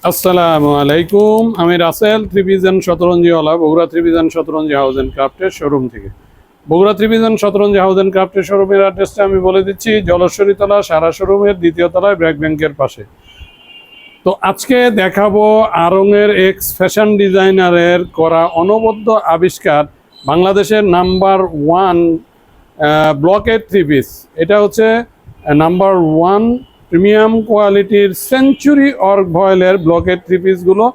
আসসালামু আলাইকুম। আমি রাসেল ত্রিভিজন শতরঞ্জিওয়ালা Bogura Trivision Shataranji house and ক্রাফটের শোরুম থেকে। Bogura Trivision Shataranji house and ক্রাফটের শোরুমের অ্যাড্রেসটা আমি বলে দিচ্ছি, জলশ্বরীতলা সারা শোরুমের দ্বিতীয় তলায় ব্র্যাক ব্যাংকের পাশে। তো আজকে দেখাবো আড়ং-এর এক্স ফ্যাশন ডিজাইনারের করা অনবদ্য আবিষ্কার, বাংলাদেশের নাম্বার ওয়ান ব্লকের থ্রি পিস। এটা হচ্ছে নাম্বার ওয়ান প্রিমিয়াম কোয়ালিটির সেঞ্চুরি অর্ক ভয়েলের ব্লকের থ্রি পিসগুলো।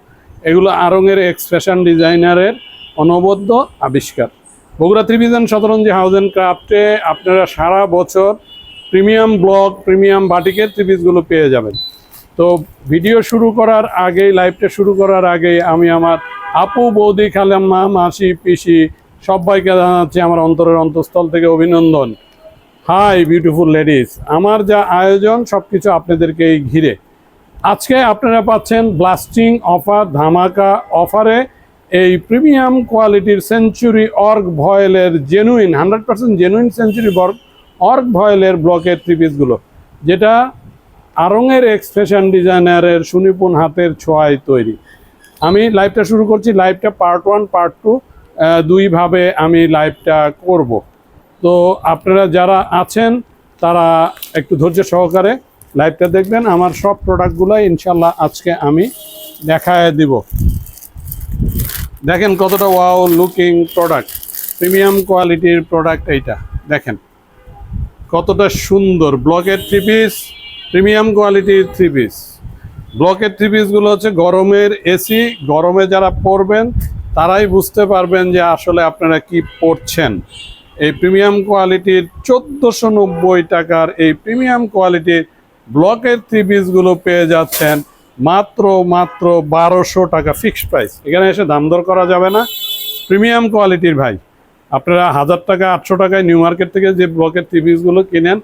এগুলো আড়ং-এর এক্স ফ্যাশন ডিজাইনারের অনবদ্য আবিষ্কার। Bogura Trivision Shataranji house and ক্রাফটে আপনারা সারা বছর প্রিমিয়াম ব্লক, প্রিমিয়াম বাটিকের থ্রি পিসগুলো পেয়ে যাবেন। তো ভিডিও শুরু করার আগেই, লাইভটা শুরু করার আগেই আমি আমার আপু, বৌদি, খালাম্মা, মাসি, পিসি সবাইকে জানাচ্ছি আমার অন্তরের অন্তঃস্থল থেকে অভিনন্দন। হাই বিউটিফুল লেডিস, আমার যা আয়োজন সব কিছু আপনাদেরকেই ঘিরে। আজকে আপনারা পাচ্ছেন ব্লাস্টিং অফার, ধামাকা অফারে এই প্রিমিয়াম কোয়ালিটির সেঞ্চুরি অর্ক ভয়েলের জেনুইন 100% জেনুইন সেঞ্চুরি অর্ক ভয়েলের ব্লকের থ্রি পিসগুলো, যেটা আড়ং-এর এক্স ফ্যাশন ডিজাইনারের সুনিপুণ হাতের ছোঁয়ায় তৈরি। আমি লাইভটা শুরু করছি। লাইভটা পার্ট 1 পার্ট 2 দুইভাবে আমি লাইভটা করব। তো আপনারা যারা আছেন তারা একটু ধৈর্য সহকারে লাইভটা দেখবেন। আমার সব প্রোডাক্টগুলো ইনশাল্লাহ আজকে আমি দেখায় দিব। দেখেন কতটা ওয়াও লুকিং প্রোডাক্ট, প্রিমিয়াম কোয়ালিটির প্রোডাক্ট। এইটা দেখেন কতটা সুন্দর ব্লকের থ্রি পিস, প্রিমিয়াম কোয়ালিটির থ্রি পিস। ব্লকের থ্রি পিসগুলো হচ্ছে গরমের এসি। গরমে যারা পরবেন তারাই বুঝতে পারবেন যে আসলে আপনারা কি পরছেন। এই প্রিমিয়াম কোয়ালিটির 1490 টাকার এই প্রিমিয়াম কোয়ালিটির ব্লকের থ্রি পিসগুলো পেয়ে যাচ্ছেন মাত্র 1200 টাকা ফিক্সড প্রাইস। এখানে এসে দাম দর করা যাবে না। প্রিমিয়াম কোয়ালিটির ভাই, আপনারা 1000 টাকা 800 টাকায় নিউ মার্কেট থেকে যে ব্লকের থ্রি পিসগুলো কিনেন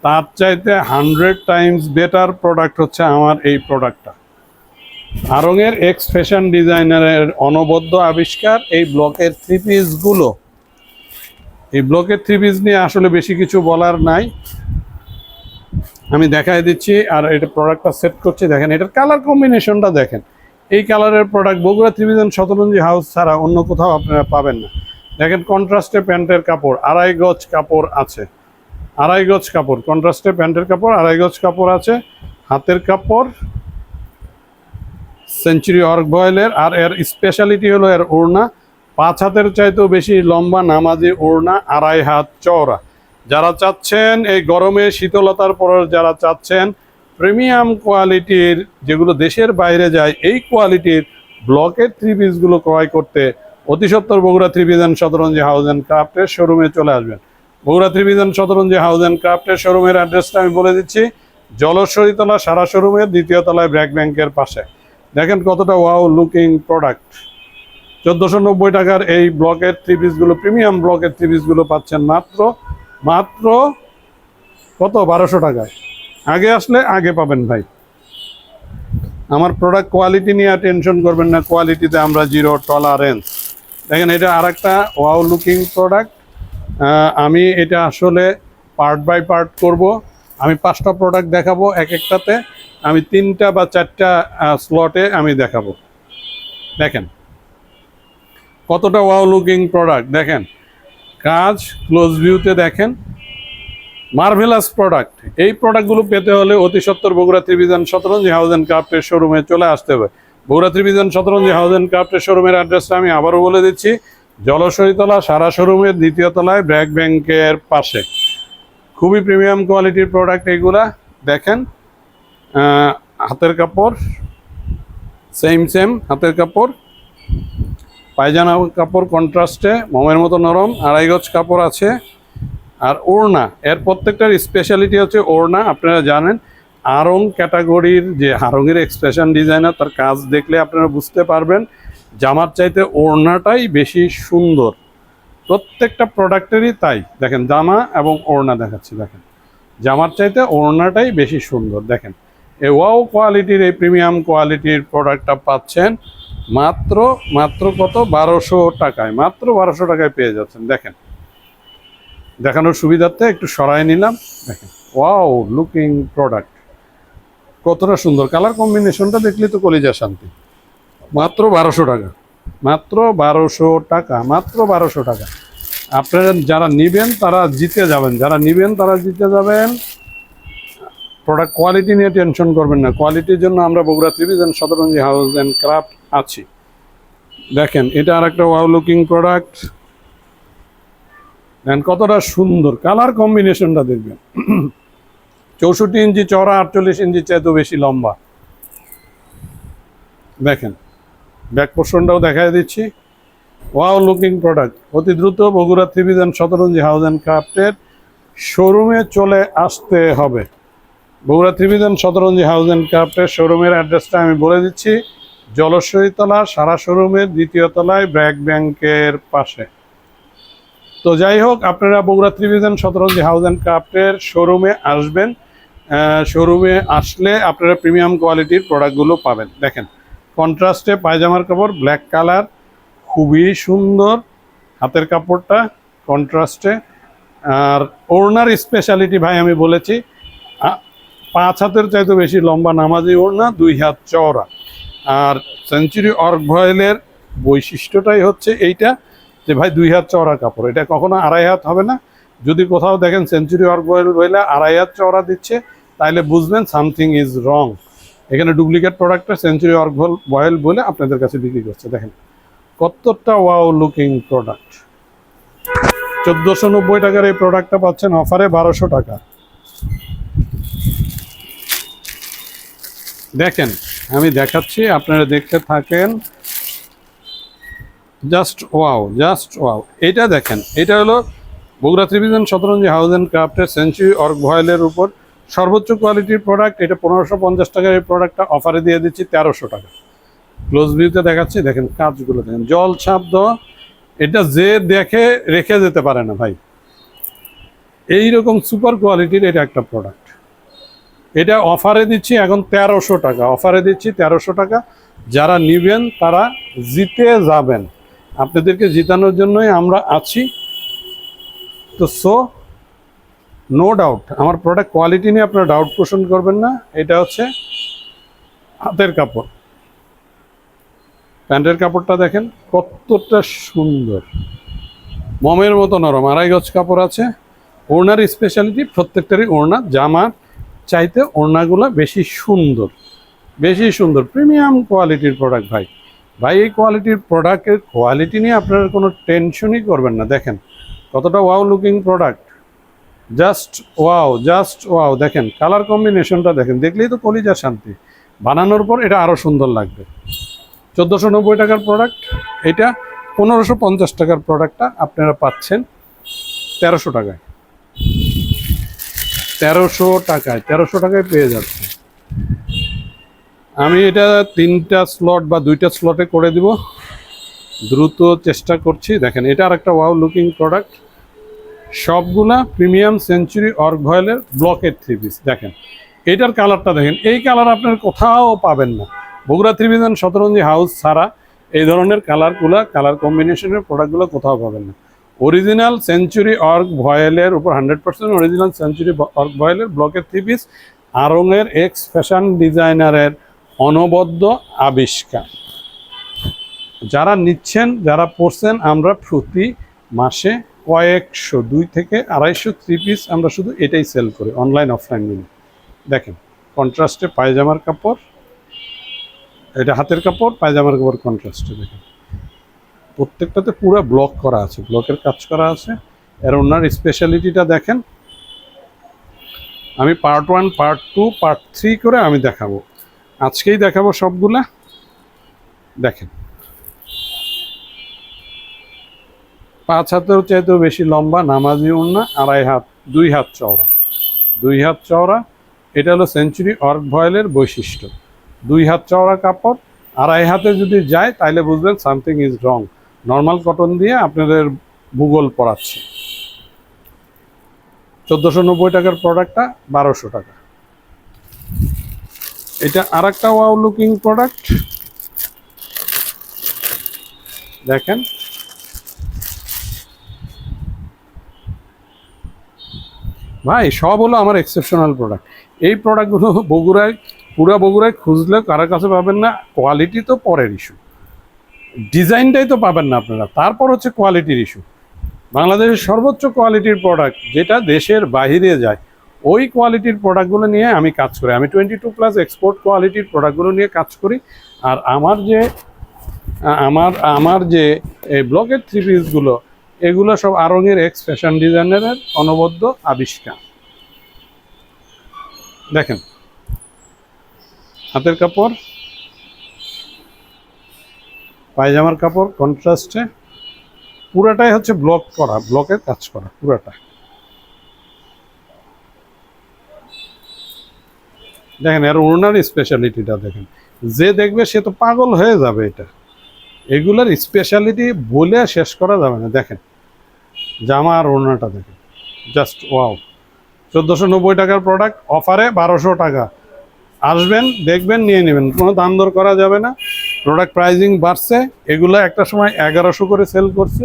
তার চাইতে 100 টাইমস বেটার প্রোডাক্ট হচ্ছে আমার এই প্রোডাক্টটা। আড়ং-এর এক্স ফ্যাশন ডিজাইনারের অনবদ্য আবিষ্কার এই ব্লকের থ্রি পিসগুলো। এই ব্লকের থ্রি পিস নিয়ে আসলে বেশি কিছু বলার নাই, আমি দেখাই দিচ্ছি। আর এটা প্রোডাক্টটা সেট করছি, দেখেন এটার কালার কম্বিনেশনটা দেখেন। এই কালারের product Bogura Trivision Shataranji house ছাড়া অন্য কোথাও আপনারা পাবেন না। দেখেন কন্ট্রাস্টে প্যান্টের কাপড়, 2.5 গজ কাপড় আছে, 2.5 গজ কাপড় কন্ট্রাস্টে প্যান্টের কাপড়, 2.5 গজ কাপড় আছে। হাতের কাপড় সেঞ্চুরি অর্ক ভয়েলের। আর এর স্পেশালিটি হলো এর ওড়না 5 হাতের চাইতেও বেশি লম্বা নামাজি ওড়না, 2.5 হাত চওড়া। যারা চাচ্ছেন এই গরমে শীতলতার পর, যারা চাচ্ছেন প্রিমিয়াম কোয়ালিটির যেগুলো দেশের বাইরে যায় এই কোয়ালিটির ব্লকের থ্রি পিসগুলো ক্রয় করতে, অতি সত্বর Bogura Trivision Shataranji house and ক্রাফটের শোরুমে চলে আসবেন। Bogura Trivision Shataranji house and ক্রাফটের শোরুমের অ্যাড্রেসটা আমি বলে দিচ্ছি, জলশ্বরীতলা সারা শোরুমের দ্বিতীয় তলায় ব্র্যাক ব্যাংকের পাশে। দেখেন কতটা ওয়াও লুকিং প্রোডাক্ট। 1490 টাকার এই ব্লকের থ্রি পিসগুলো, প্রিমিয়াম ব্লকের থ্রি পিসগুলো পাচ্ছেন মাত্র কত 1200 টাকায়। আগে আসলে আগে পাবেন ভাই। আমার প্রোডাক্ট কোয়ালিটি নিয়ে টেনশন করবেন না, কোয়ালিটিতে আমরা জিরো টলারেন্স। দেখেন এটা আরেকটা ওয়াও লুকিং প্রোডাক্ট। আমি এটা আসলে পার্ট বাই পার্ট করব। আমি 5টা প্রোডাক্ট দেখাবো, এক একটাতে আমি 3টা বা 4টা স্লটে আমি দেখাবো। দেখেন কতটা ওয়াও লুকিং প্রোডাক্ট। দেখেন কাজ ক্লোজ ভিউতে দেখেন, মার্ভেলাস প্রোডাক্ট। এই প্রোডাক্টগুলো পেতে হলে অতি সত্বর Bogura Trivision Shataranji house and ক্রাফটের শোরুমে চলে আসতে হবে। Bogura Trivision Shataranji house and ক্রাফটের শোরুমের অ্যাড্রেসটা আমি আবারও বলে দিচ্ছি, জলশ্বরীতলা সারা শোরুমের দ্বিতীয় তলায় ব্র্যাক ব্যাংকের পাশে। খুবই প্রিমিয়াম কোয়ালিটির প্রোডাক্ট এইগুলা। দেখেন হাতের কাপড় সেম হাতের কাপড়, পায়জামা কাপড় কন্ট্রাস্টে মোমের মতো নরম, 2.5 গজ কাপড় আছে। আর ওড়না, এর প্রত্যেকটার স্পেশালিটি হচ্ছে ওড়না। আপনারা জানেন আড়ং ক্যাটাগরির যে আড়ং-এর এক্সপ্রেশন ডিজাইনার, তার কাজ দেখলে আপনারা বুঝতে পারবেন জামার চাইতে ওড়নাটাই বেশি সুন্দর। প্রত্যেকটা প্রোডাক্টেরই তাই। দেখেন জামা এবং ওড়না দেখাচ্ছি, দেখেন জামার চাইতে ওড়নাটাই বেশি সুন্দর। দেখেন এই ওয়াও কোয়ালিটির এই প্রিমিয়াম কোয়ালিটির প্রোডাক্টটা পাচ্ছেন মাত্র কত 1200 টাকায়। মাত্র 1200 টাকায় পেয়ে যাচ্ছেন। দেখেন দেখানোর সুবিধার্থে একটু সরাই নিলাম। দেখেন ওয়াও লুকিং প্রোডাক্ট। কতটা সুন্দর কালার কম্বিনেশনটা দেখলে তো কলিজা শান্তি। মাত্র 1200 টাকা, মাত্র 1200 টাকা, মাত্র 1200 টাকা। আপনারা যারা নিবেন তারা জিতে যাবেন, যারা নিবেন তারা জিতে যাবেন। প্রোডাক্ট কোয়ালিটি নিয়ে টেনশন করবেন না, কোয়ালিটির জন্য আমরা Bogura Trivision Shataranji house and craft আছি। দেখেন এটা আর একটা ওয়াও লুকিং প্রোডাক্ট, দেখেন কতটা সুন্দর কালার কম্বিনেশনটা দেখবেন। 64 ইঞ্চি চওড়া, 48 ইঞ্চি চাইতেও বেশি লম্বা। দেখেন ব্যাক পোর্শনটাও দেখাই দিচ্ছি। Wow looking product. অতি দ্রুত Bogura Trivision Shataranji house and ক্রাফটের শোরুমে চলে আসতে হবে। Bogura Trivision Shataranji house and ক্রাফটের শোরুমের অ্যাড্রেসটা আমি বলে দিচ্ছি। জলশ্বরীতলা সারা শোরুমের 2য় তলায় ব্র্যাক ব্যাংকের পাশে। তো যাই হোক, আপনারা Bogura Trivision Shataranji house and ক্রাফটের শোরুমে আসবেন। শোরুমে আসলে আপনারা প্রিমিয়াম কোয়ালিটির প্রোডাক্টগুলো পাবেন। দেখেন কন্ট্রাস্টে পায়জামার কাপড়, ব্ল্যাক কালার, খুবই সুন্দর। হাতের কাপড়টা কন্ট্রাস্টে। আর ওড়নার স্পেশালিটি ভাই আমি বলেছি, 5 হাতের চাইতে বেশি লম্বা নামাজি ওড়না, 2 হাত চওড়া। আর সেঞ্চুরি অর্ক ভয়েলের বৈশিষ্ট্যটাই হচ্ছে এইটা যে ভাই 2 হাত চওড়া কাপড়, এটা কখনো 2.5 হাত হবে না। যদি কোথাও দেখেন সেঞ্চুরি অর্ক ভয়েল বলে 2.5 হাত চওড়া দিচ্ছে, তাহলে বুঝবেন সামথিং ইজ রং। এখানে ডুপ্লিকেট প্রোডাক্টটা সেঞ্চুরি অর্ক ভয়েল বলে আপনাদের কাছে বিক্রি করছে। দেখেন কতটা ওয়াও লুকিং প্রোডাক্ট। 1490 টাকার এই প্রোডাক্টটা পাচ্ছেন অফারে 1200 টাকা। দেখেন আমি দেখাচ্ছি, আপনারা দেখতে থাকেন। Just wow, just wow. এটা দেখেন, এটা হলো Bogura Trivision Shataranji house and ক্রাফটের সেঞ্চুরি অর্ক ভয়েলের উপর সর্বোচ্চ কোয়ালিটির প্রোডাক্ট। এটা 1550 টাকার এই প্রোডাক্টটা অফারে দিয়ে দিচ্ছি 1300 টাকা। ক্লোজ ভিউতে দেখাচ্ছি, দেখেন কাজগুলো দেখেন, জল ছাপ দেওয়া। এটা যে দেখে রেখে যেতে পারে না ভাই, এইরকম সুপার কোয়ালিটির এটা একটা প্রোডাক্ট। এটা অফারে দিচ্ছি এখন 1300 টাকা, অফারে দিচ্ছি 1300 টাকা। যারা নিবেন তারা জিতে যাবেন, আপনাদেরকে জিতানোর জন্যই আমরা আছি। তো নো ডাউট আমার প্রোডাক্ট কোয়ালিটি নিয়ে আপনারা ডাউট পোষণ করবেন না। এটা হচ্ছে হাতের কাপড়, প্যান্টের কাপড়টা দেখেন কতটা সুন্দর, মমের মতো নরম, 2.5 গজ কাপড় আছে। ওড়নার স্পেশালিটি, প্রত্যেকটারই ওড়না জামা চাইতে ওড়নাগুলো বেশি সুন্দর, বেশি সুন্দর। প্রিমিয়াম কোয়ালিটির প্রোডাক্ট ভাই। ভাই এই কোয়ালিটির প্রোডাক্টের কোয়ালিটি নিয়ে আপনারা কোনো টেনশনই করবেন না। দেখেন কতটা wow looking product, just wow, just wow. দেখেন কালার কম্বিনেশনটা দেখেন, দেখলেই তো কলিজা শান্তি। বানানোর পর এটা আরও সুন্দর লাগবে। 1490 টাকার প্রোডাক্ট, এটা 1550 টাকার প্রোডাক্টটা আপনারা পাচ্ছেন 1300 টাকায়। 1300 টাকায়, 1300 টাকায় পেয়ে যাচ্ছে। আমি এটা 3টা স্লট বা 2টা স্লটে করে দিব, দ্রুত চেষ্টা করছি। দেখেন এটা আর একটা ওয়াও লুকিং প্রোডাক্ট, সবগুলা প্রিমিয়াম সেঞ্চুরি অর্ক ভয়েলের ব্লকের 3 পিস। দেখেন এটার কালারটা দেখেন, এই কালার আপনার কোথাও পাবেন না। বগুড়া ত্রিভিশন শতরঞ্জি হাউস ছাড়া এই ধরনের কালার কম্বিনেশনের প্রোডাক্টগুলো কোথাও পাবেন না। অরিজিনাল সেঞ্চুরি অর্ক ভয়েলের উপর 100% অরিজিনাল সেঞ্চুরি অর্ক ভয়েলের ব্লকের 3 পিস, আড়ংয়ের এক্স ফ্যাশন ডিজাইনারের অনবদ্য আবিষ্কার। যারা নিচ্ছেন, যারা পড়ছেন, আমরা প্রতি মাসে কয়েকশো, 2 থেকে 250 3 পিস আমরা শুধু এটাই সেল করি, অনলাইন অফলাইন মিলে। দেখেন কন্ট্রাস্টে পায়জামার কাপড়, এটা হাতের কাপড়, পায়জামার কাপড় কন্ট্রাস্টে। দেখেন প্রত্যেকটাতে পুরো ব্লক করা আছে, ব্লকের কাজ করা আছে। এর ওনার স্পেশালিটিটা দেখেন। আমি পার্ট 1, পার্ট 2, পার্ট 3 করে আমি দেখাবো, আজকেই দেখাবো সবগুলা। দেখেন 5 হাতের চাইতেও বেশি লম্বা নামাজি ওড়না, 2.5 হাত, 2 হাত চওড়া, 2 হাত চওড়া। এটা হলো সেঞ্চুরি অর্ক ভয়েলের বৈশিষ্ট্য। 2 হাত চওড়া কাপড়, 2.5 হাতে যদি যায় তাহলে বুঝবেন something is wrong. Normal cotton দিয়ে আপনাদের ভূগোল পড়াচ্ছে। 1490 টাকার প্রোডাক্টটা 1200 টাকা। এটা আর একটা ওয়াও লুকিং প্রোডাক্ট, দেখেন ভাই সব হলো আমার এক্সেপশনাল প্রোডাক্ট। এই প্রোডাক্টগুলো বগুড়ায় পুরা বগুড়ায় খুঁজলে কারোর কাছে পাবেন না। কোয়ালিটি তো পরের ইস্যু, ডিজাইনটাই তো পাবেন না আপনারা, তারপর হচ্ছে কোয়ালিটির ইস্যু। বাংলাদেশের সর্বোচ্চ কোয়ালিটির প্রোডাক্ট যেটা দেশের বাইরে যায়, ওই কোয়ালিটির প্রোডাক্টগুলো নিয়ে আমি কাজ করি। আমি 22+ এক্সপোর্ট কোয়ালিটির প্রোডাক্টগুলো নিয়ে কাজ করি। আর আমার যে এই ব্লকের 3 পিসগুলো, এগুলো সব আড়ং-এর এক্স ফ্যাশন ডিজাইনারের অনবদ্য আবিষ্কার। দেখেন হাতের কাপড়, পায়জামার কাপড় কন্ট্রাস্টে, পুরাটাই হচ্ছে ব্লক করা, ব্লকের কাজ করা পুরাটা। দেখেন এর ওনার স্পেশালিটিটা দেখেন, যে দেখবে সে তো পাগল হয়ে যাবে। এটা এগুলোর স্পেশালিটি বলে শেষ করা যাবে না। দেখেন জামা আর ওড়নাটা দেখেন, জাস্ট ওয়াও। 1490 টাকার প্রোডাক্ট, অফারে 1200 টাকা। আসবেন, দেখবেন, নিয়ে নেবেন, কোনো দাম দর করা যাবে না। প্রোডাক্ট প্রাইজিং বাড়ছে, এগুলো একটা সময় 1100 করে সেল করছে,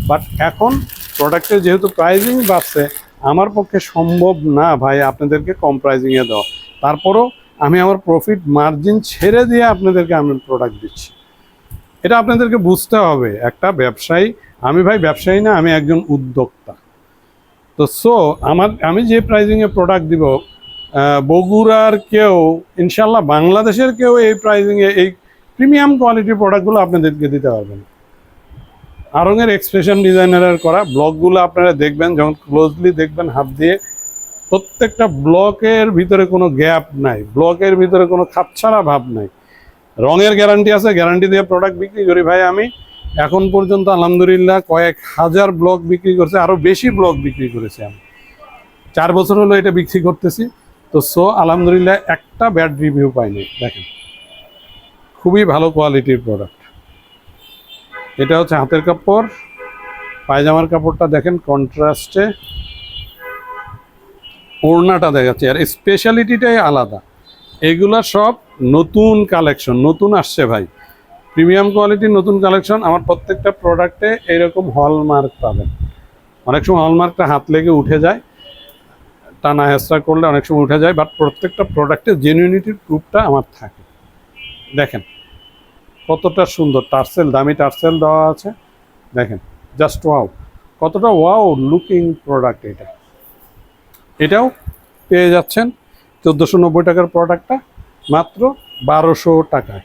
বাট এখন প্রোডাক্টের যেহেতু প্রাইজিং বাড়ছে, আমার পক্ষে সম্ভব না ভাই আপনাদেরকে কম প্রাইজিংয়ে দেওয়া। তারপরও আমি আমার প্রফিট মার্জিন ছেড়ে দিয়ে আপনাদেরকে আমি প্রোডাক্ট দিচ্ছি। এটা আপনাদেরকে বুঝতে হবে। একটা ব্যবসায়ী, আমি ভাই ব্যবসায়ী না, আমি একজন উদ্যোক্তা। তো আমি যে প্রাইজিংয়ে প্রোডাক্ট দিব, বগুড়ার কেউ, ইনশাল্লাহ বাংলাদেশের কেউ এই প্রাইজিংয়ে এই প্রিমিয়াম কোয়ালিটির প্রোডাক্টগুলো আপনাদেরকে দিতে পারবেন। আড়ং-এর এক্সপ্রেশন ডিজাইনারের করা ব্লকগুলো আপনারা দেখবেন, যখন ক্লোজলি দেখবেন হাত দিয়ে, প্রত্যেকটা ব্লকের ভিতরে কোনো গ্যাপ নাই, ব্লকের ভিতরে কোনো খাপছাড়া ভাব নাই। রঙের গ্যারান্টি আছে, গ্যারান্টি দিয়ে প্রোডাক্ট বিক্রি করি ভাই। আমি এখন পর্যন্ত আলহামদুলিল্লাহ কয়েক হাজার ব্লক বিক্রি করছে, আরও বেশি ব্লক বিক্রি করেছি আমি। 4 বছর হলো এটা বিক্রি করতেছি। তো আলহামদুলিল্লাহ একটা ব্যাড রিভিউ পাইনি। দেখেন খুবই ভালো কোয়ালিটির প্রোডাক্ট। এটা হচ্ছে হাতের কাপড়, পায়জামার কাপড়টা দেখেন কন্ট্রাস্টে, ওড়নাটা দেখাচ্ছে, আর স্পেশালিটিটাই আলাদা। এগুলা সব নতুন কালেকশন, নতুন আসছে ভাই, প্রিমিয়াম কোয়ালিটির নতুন কালেকশন। আমার প্রত্যেকটা প্রোডাক্টে এরকম হলমার্ক পাবেন। অনেক সময় হলমার্কটা হাত লেগে উঠে যায়, টানা হেঁচড়া করলে অনেক সময় উঠে যায়, বাট প্রত্যেকটা প্রোডাক্টে জেনুইনিটির প্রুফটা আমার থাকে। দেখেন কতটা সুন্দর টার্সেল, দামি টার্সেল দেওয়া আছে। দেখেন জাস্ট ওয়াও, কতটা ওয়াও লুকিং প্রোডাক্ট। এটাও পেয়ে যাচ্ছেন 1490 টাকার প্রোডাক্টটা মাত্র 1200 টাকায়।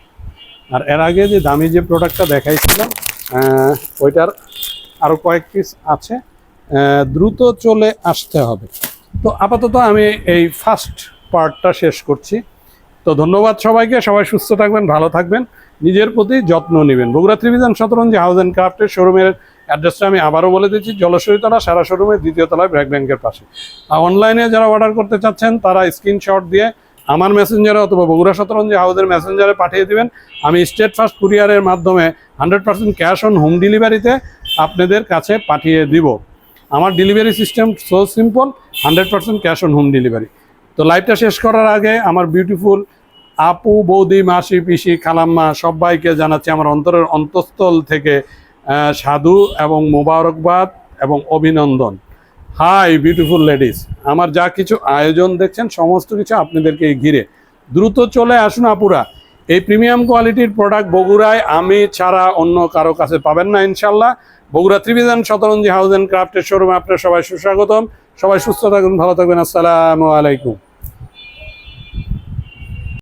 আর এর আগে যে দামি যে প্রোডাক্টটা দেখাইছিলাম, ওইটার আরও কয়েক পিস আছে, দ্রুত চলে আসতে হবে। তো আপাতত আমি এই ফার্স্ট পার্টটা শেষ করছি। তো ধন্যবাদ সবাইকে, সবাই সুস্থ থাকবেন, ভালো থাকবেন, নিজের প্রতি যত্ন নেবেন। Bogura Trivision Shataranji house and ক্রাফটের শোরুমের অ্যাড্রেসটা আমি আবারও বলে দিচ্ছি, জলশ্বরীতলা সারা শোরুমের 2য় তলায় ব্র্যাক ব্যাংকের পাশে। আর অনলাইনে যারা অর্ডার করতে চাচ্ছেন তারা স্ক্রিনশট দিয়ে আমার মেসেঞ্জারে অথবা বগুড়া শতরঞ্জি হাউসের মেসেঞ্জারে পাঠিয়ে দিবেন। আমি স্টেট ফার্স্ট কুরিয়ারের মাধ্যমে 100% ক্যাশ অন হোম ডেলিভারিতে আপনাদের কাছে পাঠিয়ে দিব। আমার delivery system so simple, 100% cash on home delivery. তো লাইভটা শেষ করার আগে আমার বিউটিফুল আপু, বৌদি, মাসি, পিসি, খালাম্মা সবাইকে জানাচ্ছি আমার অন্তরের অন্তঃস্থল থেকে সাধু এবং মোবারকবাদ এবং অভিনন্দন। হাই বিউটিফুল লেডিস, আমার যা কিছু আয়োজন দেখছেন সমস্ত কিছু আপনাদেরকে ঘিরে। দ্রুত চলে আসুন আপুরা, এই প্রিমিয়াম কোয়ালিটির প্রোডাক্ট বগুড়ায় আমি ছাড়া অন্য কারো কাছে পাবেন না ইনশাল্লাহ। Bogura Trivision Shataranji house and ক্রাফটের শোরুমে আপনার সবাই সুস্বাগতম। সবাই সুস্থ থাকুন, ভালো থাকবেন। আসসালামু আলাইকুম।